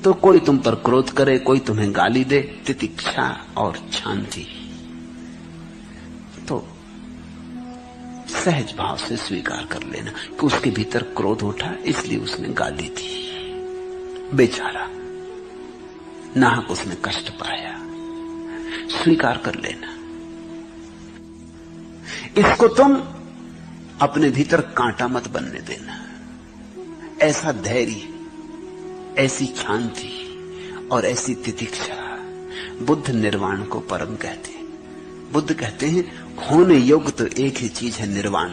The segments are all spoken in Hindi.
तो कोई तुम पर क्रोध करे, कोई तुम्हें गाली दे, तितिक्षा और शांति, तो सहज भाव से स्वीकार कर लेना कि उसके भीतर क्रोध उठा, इसलिए उसने गाली दी, बेचारा नाहक उसने कष्ट पाया, स्वीकार कर लेना। इसको तुम अपने भीतर कांटा मत बनने देना। ऐसा धैर्य, ऐसी शांति और ऐसी तितिक्षा बुद्ध निर्वाण को परम कहते हैं। बुद्ध कहते हैं होने योग्य तो एक ही चीज है, निर्वाण।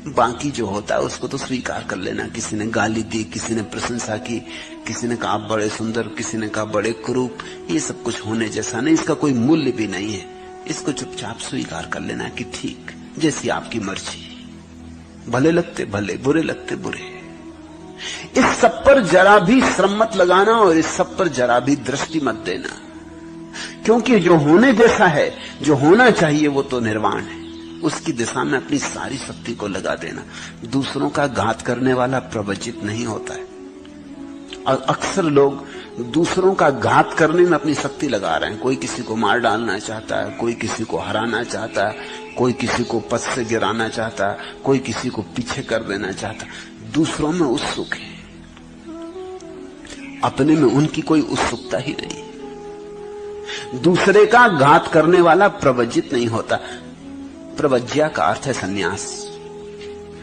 बाकी जो होता है उसको तो स्वीकार कर लेना। किसी ने गाली दी, किसी ने प्रशंसा की, किसी ने कहा आप बड़े सुंदर, किसी ने कहा बड़े कुरूप, ये सब कुछ होने जैसा नहीं, इसका कोई मूल्य भी नहीं है। इसको चुपचाप स्वीकार कर लेना कि ठीक, जैसी आपकी मर्जी, भले लगते भले, बुरे लगते बुरे। इस सब पर जरा भी श्रम मत लगाना और इस सब पर जरा भी दृष्टि मत देना, क्योंकि जो होने जैसा है, जो होना चाहिए, वो तो निर्वाण है। उसकी दिशा में अपनी सारी शक्ति को लगा देना। दूसरों का घात करने वाला प्रवचित नहीं होता है, और अक्सर लोग दूसरों का घात करने में अपनी शक्ति लगा रहे हैं। कोई किसी को मार डालना चाहता है, कोई किसी को हराना चाहता है, कोई किसी को पद से गिराना चाहता है, कोई किसी को पीछे कर देना चाहता है। दूसरों में उत्सुक है, अपने में उनकी कोई उत्सुकता ही नहीं। दूसरे का घात करने वाला प्रवज्जित नहीं होता। प्रवज्या का अर्थ है सन्यास।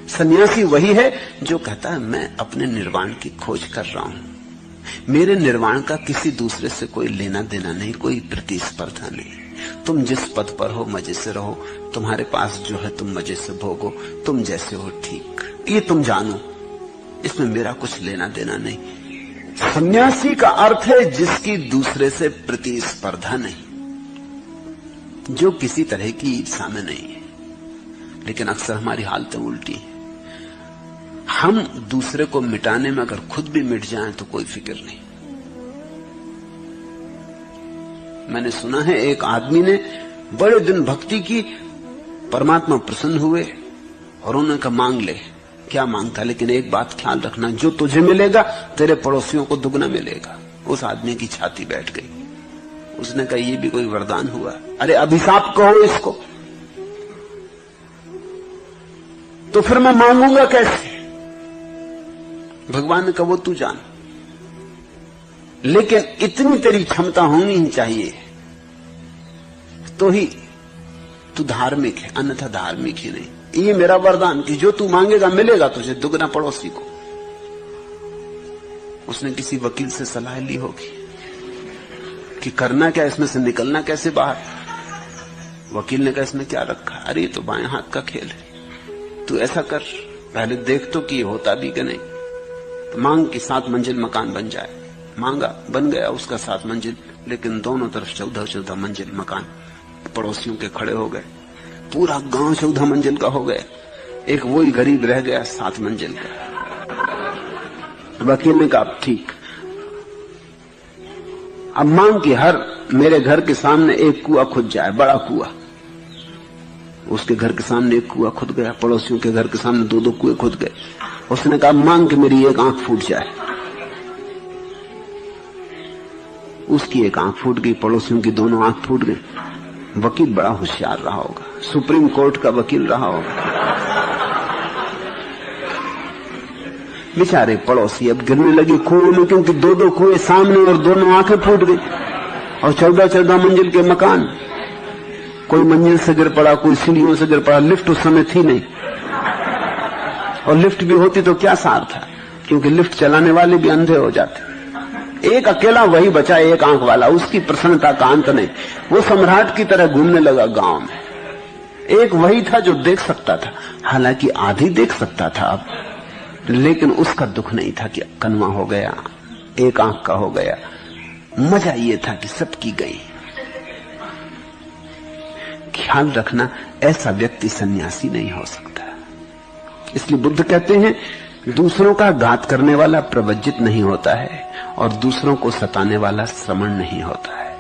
सन्यासी वही है जो कहता है मैं अपने निर्वाण की खोज कर रहा हूं, मेरे निर्वाण का किसी दूसरे से कोई लेना देना नहीं, कोई प्रतिस्पर्धा नहीं। तुम जिस पद पर हो मजे से रहो, तुम्हारे पास जो है तुम मजे से भोगो, तुम जैसे हो ठीक, ये तुम जानो, इसमें मेरा कुछ लेना देना नहीं। सन्यासी का अर्थ है जिसकी दूसरे से प्रतिस्पर्धा नहीं, जो किसी तरह की ईर्षा में नहीं है। लेकिन अक्सर हमारी हालतें उल्टी हैं। हम दूसरे को मिटाने में अगर खुद भी मिट जाएं तो कोई फिक्र नहीं। मैंने सुना है एक आदमी ने बड़े दिन भक्ति की, परमात्मा प्रसन्न हुए और उन्होंने कहा मांग ले। क्या मांगता, लेकिन एक बात ख्याल रखना, जो तुझे मिलेगा तेरे पड़ोसियों को दुगना मिलेगा। उस आदमी की छाती बैठ गई। उसने कहा ये भी कोई वरदान हुआ? अरे अभिशाप कहो इसको, तो फिर मैं मांगूंगा कैसे? भगवान ने कहा वो तू जान, लेकिन इतनी तेरी क्षमता होनी ही चाहिए तो ही तू धार्मिक है, अन्यथा धार्मिक ही नहीं। ये मेरा वरदान कि जो तू मांगेगा मिलेगा तुझे दुगना पड़ोसी को। उसने किसी वकील से सलाह ली होगी कि करना क्या, इसमें से निकलना कैसे बाहर। वकील ने कहा इसमें क्या रखा? अरे ये तो बाएं हाथ का खेल है, तू ऐसा कर, पहले देख तो कि होता भी कि नहीं। तो मांग कि 7 मंजिल मकान बन जाए। मांगा, बन गया उसका 7 मंजिल, लेकिन दोनों तरफ 14-14 मंजिल मकान पड़ोसियों के खड़े हो गए। पूरा गांव 14 मंजिल का हो गया, एक वही गरीब रह गया 7 मंजिल का। वकील ने कहा ठीक, अब मांग कि हर मेरे घर के सामने एक कुआं खुद जाए, बड़ा कुआं। उसके घर के सामने एक कुआं खुद गया, पड़ोसियों के घर के सामने 2-2 कुएं खुद गए। उसने कहा मांग कि मेरी एक आंख फूट जाए। उसकी एक आंख फूट गई, पड़ोसियों की दोनों आंख फूट गई। वकील बड़ा होशियार रहा होगा, सुप्रीम कोर्ट का वकील रहा होगा। बेचारे पड़ोसी अब गिरने लगे कुएं में, क्योंकि 2-2 कुएं सामने और दोनों आंखें फूट गई, और 14-14 मंजिल के मकान। कोई मंजिल से गिर पड़ा, कोई सीढ़ियों से गिर पड़ा। लिफ्ट उस समय थी नहीं, और लिफ्ट भी होती तो क्या सार था, क्योंकि लिफ्ट चलाने वाले भी अंधे हो जाते। एक अकेला वही बचा, एक आंख वाला, उसकी प्रसन्नता का अंत नहीं। वो सम्राट की तरह घूमने लगा गांव में। एक वही था जो देख सकता था, हालांकि आधी देख सकता था अब, लेकिन उसका दुख नहीं था कि कनवा हो गया, एक आंख का हो गया। मजा ये था कि सबकी गई। ख्याल रखना, ऐसा व्यक्ति सन्यासी नहीं हो सकता। इसलिए बुद्ध कहते हैं दूसरों का घात करने वाला प्रवज्जित नहीं होता है, और दूसरों को सताने वाला श्रमण नहीं होता है।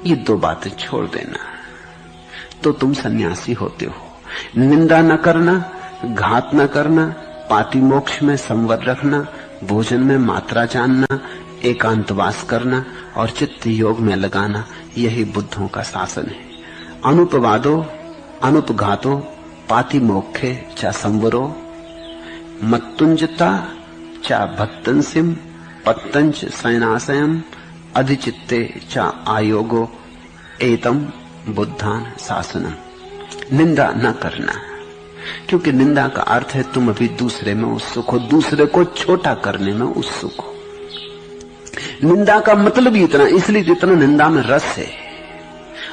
ये 2 बातें छोड़ देना तो तुम सन्यासी होते हो। निंदा न करना, घात न करना, पाति मोक्ष में संवर रखना, भोजन में मात्रा जानना, एकांतवास करना और चित्त योग में लगाना, यही बुद्धों का शासन है। अनुपवादो अनुपघातो पाति मोक्षे चा संवरो मत्तुंजता चा भक्तंसिम पत्तंच सैनाशयम अधिचित्ते चा आयोगो एतम बुद्धान शासनम। निंदा न करना, क्योंकि निंदा का अर्थ है तुम अभी दूसरे में उत्सुक हो, दूसरे को छोटा करने में उत्सुक हो। निंदा का मतलब ही इतना, इसलिए जितना निंदा में रस है।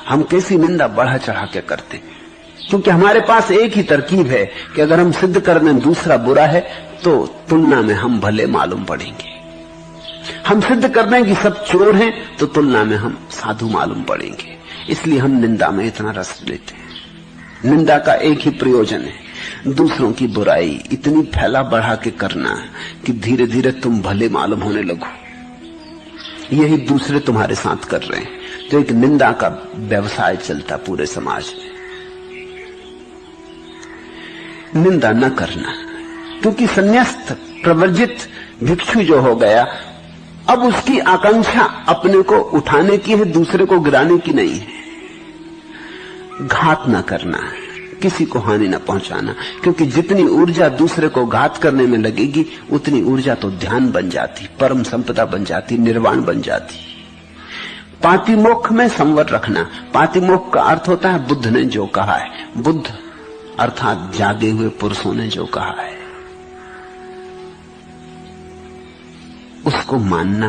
हम कैसी निंदा बढ़ा चढ़ा के करते, क्योंकि हमारे पास एक ही तरकीब है कि अगर हम सिद्ध कर दें दूसरा बुरा है तो तुलना में हम भले मालूम पड़ेंगे। हम सिद्ध कर दें कि सब चोर हैं तो तुलना में हम साधु मालूम पड़ेंगे। इसलिए हम निंदा में इतना रस लेते हैं। निंदा का एक ही प्रयोजन है, दूसरों की बुराई इतनी फैला बढ़ा के करना कि धीरे धीरे तुम भले मालूम होने लगो। यही दूसरे तुम्हारे साथ कर रहे हैं, तो एक निंदा का व्यवसाय चलता पूरे समाज में। निंदा न करना, क्योंकि संन्यास्त प्रवर्जित भिक्षु जो हो गया, अब उसकी आकांक्षा अपने को उठाने की है, दूसरे को गिराने की नहीं है। घात न करना, किसी को हानि न पहुंचाना, क्योंकि जितनी ऊर्जा दूसरे को घात करने में लगेगी उतनी ऊर्जा तो ध्यान बन जाती, परम संपदा बन जाती, निर्वाण बन जाती। पातिमोक्ष में संवर रखना। पातिमोक्ष का अर्थ होता है बुद्ध ने जो कहा है, बुद्ध अर्थात जागे हुए पुरुषों ने जो कहा है उसको मानना,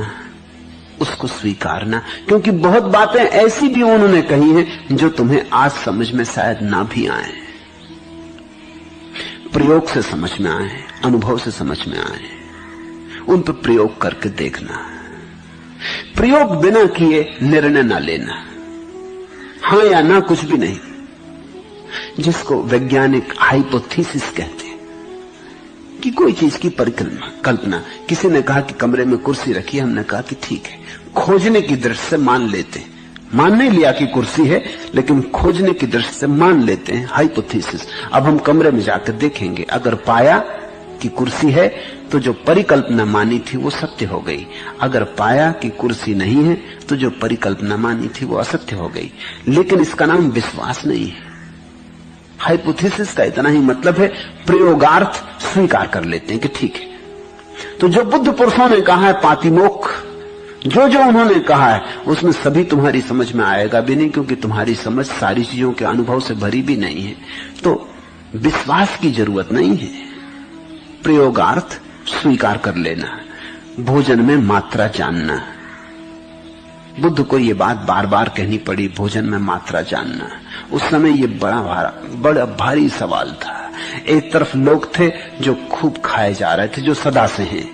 उसको स्वीकारना, क्योंकि बहुत बातें ऐसी भी उन्होंने कही हैं जो तुम्हें आज समझ में शायद ना भी आए, प्रयोग से समझ में आए, अनुभव से समझ में आए। उन पर प्रयोग करके देखना, प्रयोग बिना किए निर्णय ना लेना, हां या ना कुछ भी नहीं, जिसको वैज्ञानिक हाइपोथेसिस कहते हैं कि कोई चीज की कल्पना। किसी ने कहा कि कमरे में कुर्सी रखी, हमने कहा कि ठीक है, खोजने की दृष्टि से मान लेते हैं, मान नहीं लिया कि कुर्सी है, लेकिन खोजने की दृष्टि से मान लेते हैं, हाइपोथेसिस। अब हम कमरे में जाकर देखेंगे, अगर पाया कि कुर्सी है तो जो परिकल्पना मानी थी वो सत्य हो गई, अगर पाया कि कुर्सी नहीं है तो जो परिकल्पना मानी थी वो असत्य हो गई। लेकिन इसका नाम विश्वास नहीं है। हाइपोथेसिस का इतना ही मतलब है प्रयोगार्थ स्वीकार कर लेते हैं कि ठीक है। तो जो बुद्ध पुरुषों ने कहा है पातिमोक्ष, जो जो उन्होंने कहा है उसमें सभी तुम्हारी समझ में आएगा भी नहीं, क्योंकि तुम्हारी समझ सारी चीजों के अनुभव से भरी भी नहीं है। तो विश्वास की जरूरत नहीं है, प्रयोगार्थ स्वीकार कर लेना। भोजन में मात्रा जानना, बुद्ध को ये बात बार बार कहनी पड़ी, भोजन में मात्रा जानना। उस समय ये बड़ा भारी सवाल था। एक तरफ लोग थे जो खूब खाए जा रहे थे, जो सदा से हैं,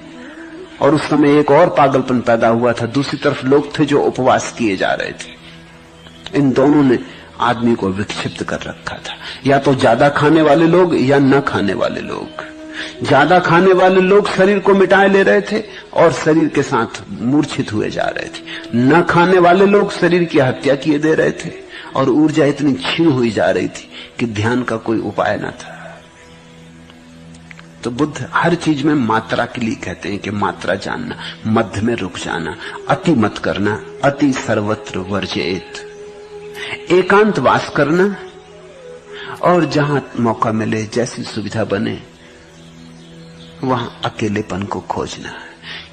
और उस समय एक और पागलपन पैदा हुआ था, दूसरी तरफ लोग थे जो उपवास किए जा रहे थे। इन दोनों ने आदमी को विक्षिप्त कर रखा था, या तो ज्यादा खाने वाले लोग या न खाने वाले लोग। ज्यादा खाने वाले लोग शरीर को मिटाए ले रहे थे और शरीर के साथ मूर्छित हुए जा रहे थे। न खाने वाले लोग शरीर की हत्या किए दे रहे थे और ऊर्जा इतनी क्षीण हुई जा रही थी कि ध्यान का कोई उपाय न था। तो बुद्ध हर चीज में मात्रा के लिए कहते हैं कि मात्रा जानना, मध्य में रुक जाना, अति मत करना, अति सर्वत्र वर्जेत, एकांत वास करना, और जहां मौका मिले, जैसी सुविधा बने, वहां अकेलेपन को खोजना।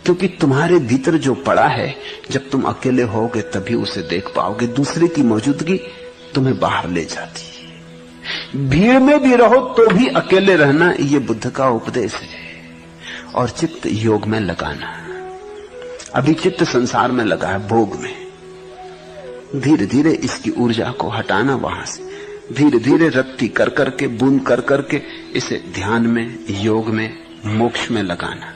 क्योंकि तुम्हारे भीतर जो पड़ा है, जब तुम अकेले होगे तभी उसे देख पाओगे। दूसरे की मौजूदगी तुम्हें बाहर ले जाती है। भीड़ में भी रहो तो भी अकेले रहना, ये बुद्ध का उपदेश है। और चित्त योग में लगाना। अभी चित्त संसार में लगा है, भोग में। धीरे धीरे इसकी ऊर्जा को हटाना वहां से, धीरे धीरे रत्ती कर करके, बूंद कर करके इसे ध्यान में, योग में, मोक्ष में लगाना।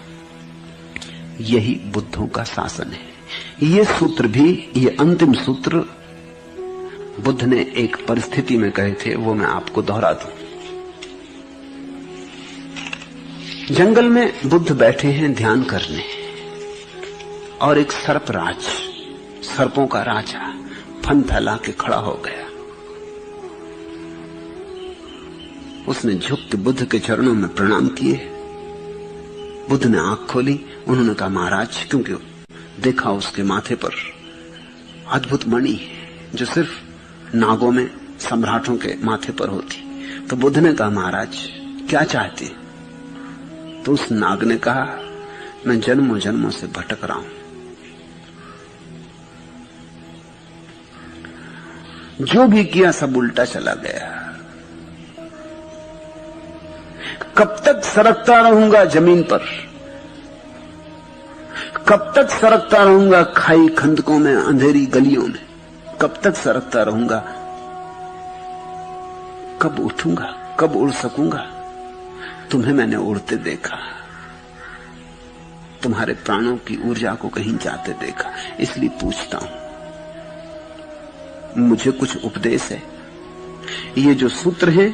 यही बुद्धों का शासन है। ये सूत्र भी, ये अंतिम सूत्र बुद्ध ने एक परिस्थिति में कहे थे, वो मैं आपको दोहरा दूं। जंगल में बुद्ध बैठे हैं ध्यान करने, और एक सर्पराज, सर्पों का राजा फन फैला के खड़ा हो गया। उसने झुक के बुद्ध के चरणों में प्रणाम किए। बुद्ध ने आंख खोली, उन्होंने कहा महाराज, क्योंकि देखा उसके माथे पर अद्भुत मणि जो सिर्फ नागों में, सम्राटों के माथे पर होती। तो बुद्ध ने कहा, महाराज क्या चाहते? तो उस नाग ने कहा, मैं जन्मों जन्मों से भटक रहा हूं, जो भी किया सब उल्टा चला गया। कब तक सरकता रहूंगा जमीन पर? कब तक सरकता रहूंगा खाई खंदकों में, अंधेरी गलियों में? कब तक सरकता रहूंगा? कब उठूंगा? कब उड़ सकूंगा? तुम्हें मैंने उड़ते देखा, तुम्हारे प्राणों की ऊर्जा को कहीं जाते देखा, इसलिए पूछता हूं, मुझे कुछ उपदेश है? ये जो सूत्र है,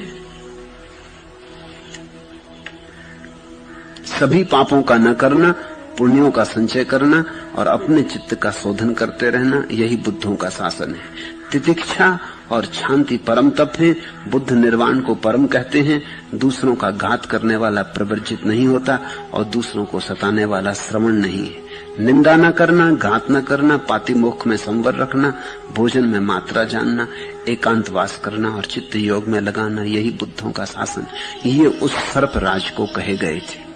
सभी पापों का न करना, पुण्यों का संचय करना और अपने चित्त का शोधन करते रहना, यही बुद्धों का शासन है। तितिक्षा और शांति परम तप है। बुद्ध निर्वाण को परम कहते हैं। दूसरों का घात करने वाला प्रवर्जित नहीं होता और दूसरों को सताने वाला श्रवण नहीं है। निंदा न करना, घात न करना, पातिमोक्ष में संवर रखना, भोजन में मात्रा जानना, एकांतवास करना और चित्त योग में लगाना, यही बुद्धों का शासन। ये उस सर्प राज को कहे गए थे।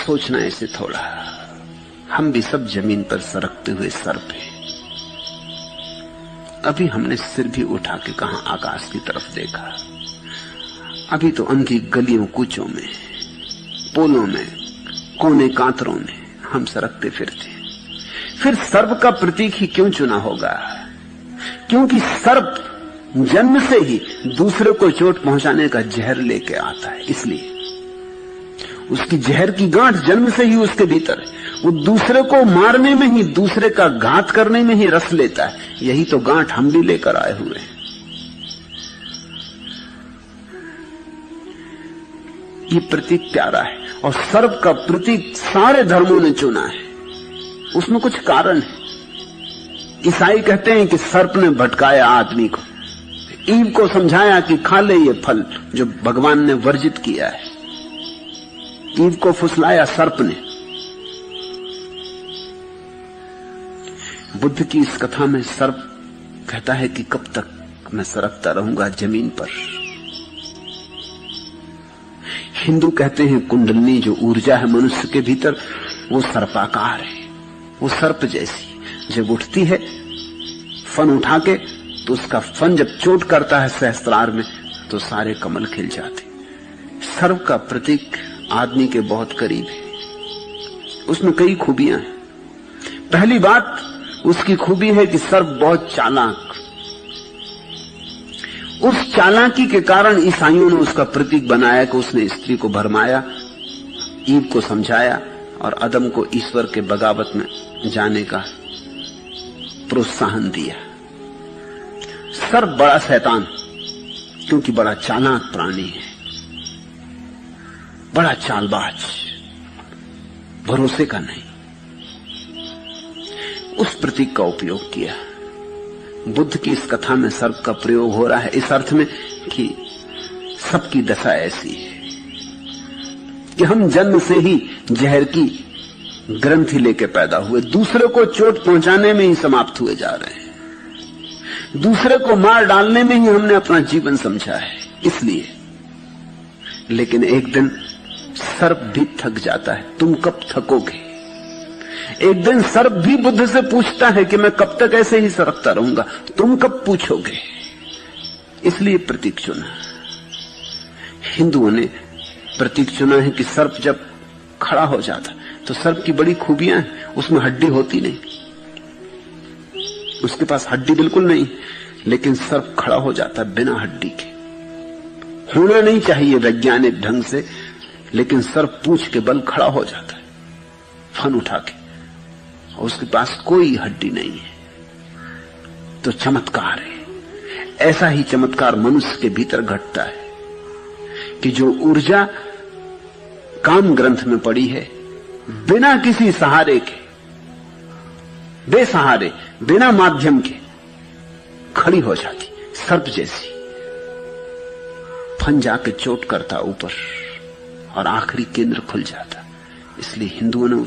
सोचना ऐसे थोड़ा, हम भी सब जमीन पर सरकते हुए सर्प हैं। अभी हमने सिर भी उठा के कहां आकाश की तरफ देखा। अभी तो अंधी गलियों कूचों में, पोलों में, कोने कांतरों में हम सरकते फिरते। फिर सर्प का प्रतीक ही क्यों चुना होगा? क्योंकि सर्प जन्म से ही दूसरे को चोट पहुंचाने का जहर लेके आता है, इसलिए उसकी जहर की गांठ जन्म से ही उसके भीतर है। वो दूसरे को मारने में ही, दूसरे का घात करने में ही रस लेता है। यही तो गांठ हम भी लेकर आए हुए हैं। ये प्रतीक प्यारा है और सर्प का प्रतीक सारे धर्मों ने चुना है। उसमें कुछ कारण है। ईसाई कहते हैं कि सर्प ने भटकाया आदमी को, ईव को समझाया कि खा ले ये फल जो भगवान ने वर्जित किया है। ईव को फुसलाया सर्प ने। बुद्ध की इस कथा में सर्प कहता है कि कब तक मैं सरकता रहूंगा जमीन पर। हिंदू कहते हैं कुंडलनी जो ऊर्जा है मनुष्य के भीतर, वो सर्पाकार है। वो सर्प जैसी जब उठती है फन उठा के, तो उसका फन जब चोट करता है सहस्त्रार में, तो सारे कमल खिल जाते। सर्प का प्रतीक आदमी के बहुत करीब है। उसमें कई खूबियां हैं। पहली बात उसकी खूबी है कि सर्प बहुत चालाक। उस चालाकी के कारण ईसाइयों ने उसका प्रतीक बनाया कि उसने स्त्री को भरमाया, ईव को समझाया और अदम को ईश्वर के बगावत में जाने का प्रोत्साहन दिया। सर्प बड़ा शैतान, क्योंकि बड़ा चालाक प्राणी है, बड़ा चालबाज, भरोसे का नहीं। उस प्रतीक का उपयोग किया। बुद्ध की इस कथा में सर्प का प्रयोग हो रहा है इस अर्थ में कि सबकी दशा ऐसी है कि हम जन्म से ही जहर की ग्रंथि लेके पैदा हुए, दूसरे को चोट पहुंचाने में ही समाप्त हुए जा रहे हैं। दूसरे को मार डालने में ही हमने अपना जीवन समझा है। इसलिए लेकिन एक दिन सर्प भी थक जाता है। तुम कब थकोगे? एक दिन सर्प भी बुद्ध से पूछता है कि मैं कब तक ऐसे ही सरकता रहूंगा, तुम कब पूछोगे? इसलिए प्रतीक चुना। हिंदुओं ने प्रतीक चुना है कि सर्प जब खड़ा हो जाता, तो सर्प की बड़ी खूबियां हैं। उसमें हड्डी होती नहीं, उसके पास हड्डी बिल्कुल नहीं, लेकिन सर्प खड़ा हो जाता बिना हड्डी के। होना नहीं चाहिए वैज्ञानिक ढंग से, लेकिन सर्प पूंछ के बल खड़ा हो जाता है फन उठा के, और उसके पास कोई हड्डी नहीं है। तो चमत्कार है। ऐसा ही चमत्कार मनुष्य के भीतर घटता है कि जो ऊर्जा काम ग्रंथ में पड़ी है, बिना किसी सहारे के, बेसहारे, बिना माध्यम के खड़ी हो जाती, सर्प जैसी। फन जाके चोट करता ऊपर और आखिरी केंद्र खुल जाता। इसलिए हिंदुओं ने